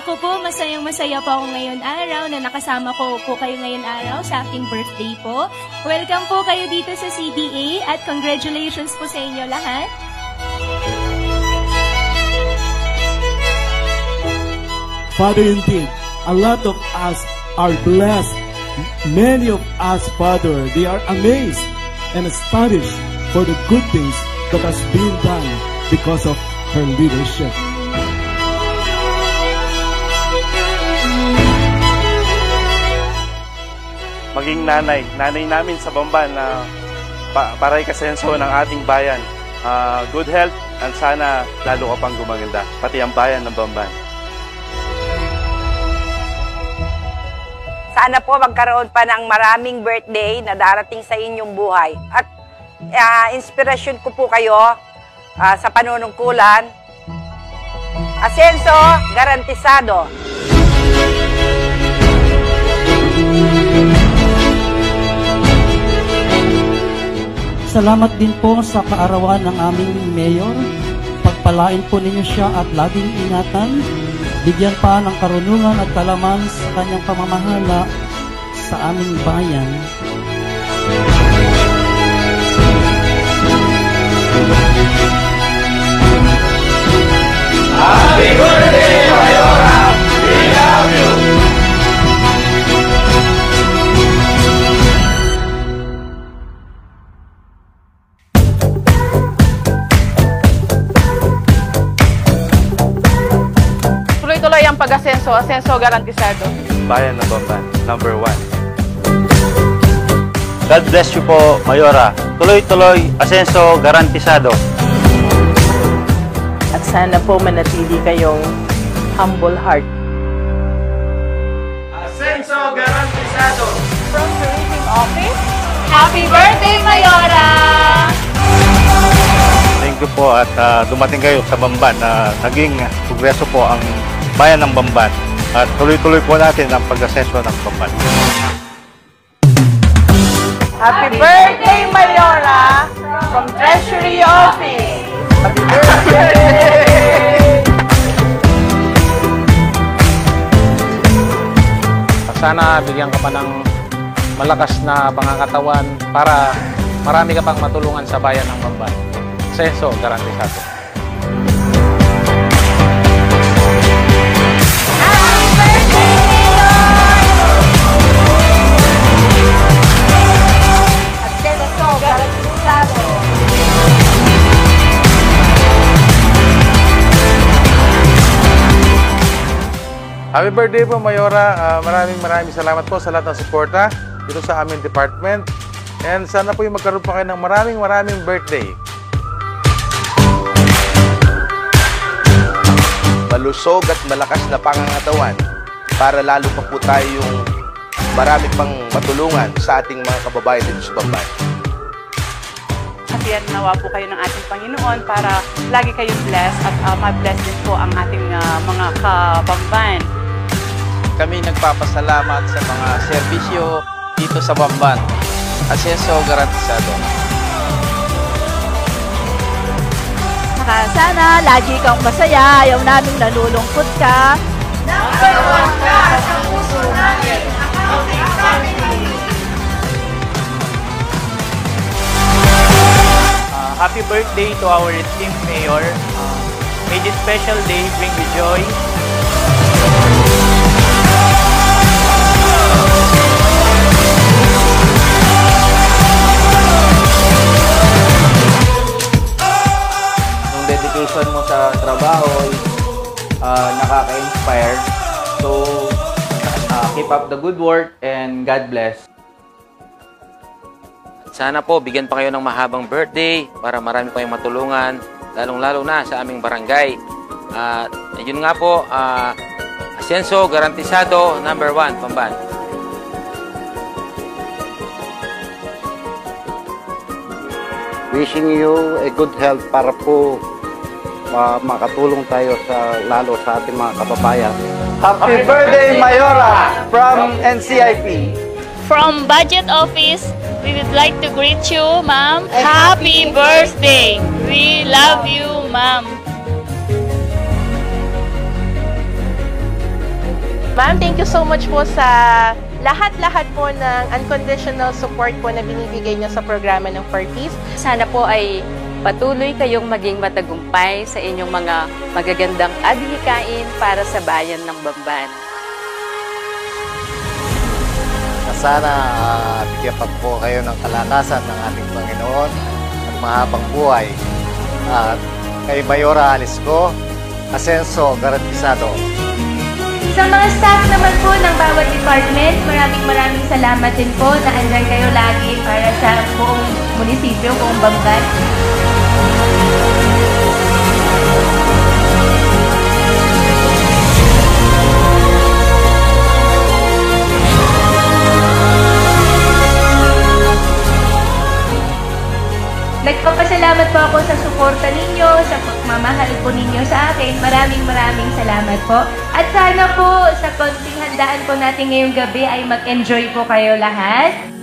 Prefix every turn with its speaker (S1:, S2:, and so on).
S1: Ako po, masayang-masaya po ako ngayon araw na nakasama ko po kayo ngayon araw sa aking birthday po. Welcome po kayo dito sa CBA at congratulations po sa inyo lahat.
S2: Father, indeed, a lot of us are blessed. Many of us, Father, they are amazed and astonished for the good things that has been done because of her leadership.
S3: Maging nanay namin sa Bamban na paray kasenso ng ating bayan. Good health at sana lalo ka pang gumaganda, pati ang bayan ng Bamban.
S4: Sana po magkaroon pa ng maraming birthday na darating sa inyong buhay. At inspirasyon ko po kayo sa panunungkulan. Asenso, garantisado.
S5: Salamat din po sa kaarawan ng aming mayor. Pagpalain po ninyo siya at laging ingatan. Bigyan pa ng karunungan at kalaman sa kanyang pamamahala sa aming bayan.
S6: Happy birthday, Mayora! We love you!
S7: Tuloy-tuloy ang pag-asenso, asenso garantisado.
S3: Bayan ng Bamban, number 1.
S8: God bless you po, Mayora. Tuloy-tuloy, asenso garantisado.
S7: At sana po manatili kayong humble heart.
S6: Asenso garantisado.
S7: From the Reading Office,
S1: Happy birthday, Mayora!
S8: Thank you po at dumating kayo sa Bamban na naging progreso po ang bayan ng Bamban. At tuloy-tuloy po natin ang pag-asenso ng Bamban.
S7: Happy birthday, Mayora! From Treasury Office. Happy birthday!
S9: Sana bigyan ka pa ng malakas na pangangatawan para marami ka pang matulungan sa bayan ng Bamban. Asenso, garantisado.
S3: Happy birthday po, Mayora. Maraming salamat po sa lahat ng suporta dito sa aming department. And sana po yung magkaroon pa kayo ng maraming birthday.
S10: Malusog at malakas na pangangatawan para lalo pa po tayo yung marami pang matulungan sa ating mga kababayan dito sa Bamban.
S7: At nawa po kayo ng ating Panginoon para lagi kayong blessed at ma-bless din po ang ating mga kabamban.
S11: Kami nagpapasalamat sa mga serbisyo dito sa Bamban. Asenso garantisado.
S12: Sana lagi kang masaya, ayaw naming nalulungkot ka.
S6: Number 1 ka sa puso namin, ang ating family.
S13: Happy birthday to our esteemed mayor. May this special day bring you joy.
S11: Yung dedication mo sa trabaho nakaka-inspire. So, keep up the good work and God bless.
S14: Sana po bigyan pa kayo ng mahabang birthday para marami pa kayong matulungan, lalong-lalo na sa aming barangay. At yun nga po, asenso garantisado, number 1, Bamban.
S8: Wishing you a good health para po makatulong tayo lalo sa ating mga kababayan.
S11: Happy birthday, Mayora, from NCIP.
S1: From Budget Office, we would like to greet you, Ma'am. Happy birthday! We love you, Ma'am.
S15: Ma'am, thank you so much po sa lahat-lahat po ng unconditional support po na binibigay niyo sa programa ng For Peace.
S16: Sana po ay patuloy kayong maging matagumpay sa inyong mga magagandang adhikain para sa bayan ng Bamban.
S17: Sana bigyan pa po kayo ng kalakasan ng ating Panginoon at mahabang buhay. At kay Mayora Alisco, Ascenso Garantisado.
S1: Sa mga staff naman po ng bawat department, maraming salamat din po na andyan kayo lagi para sa buong munisipyo, buong Bamban. Nagpapasalamat po ako sa suporta ninyo, sa pagmamahal po ninyo sa akin. Maraming salamat po. At sana po sa konting handaan po natin ngayong gabi ay mag-enjoy po kayo lahat.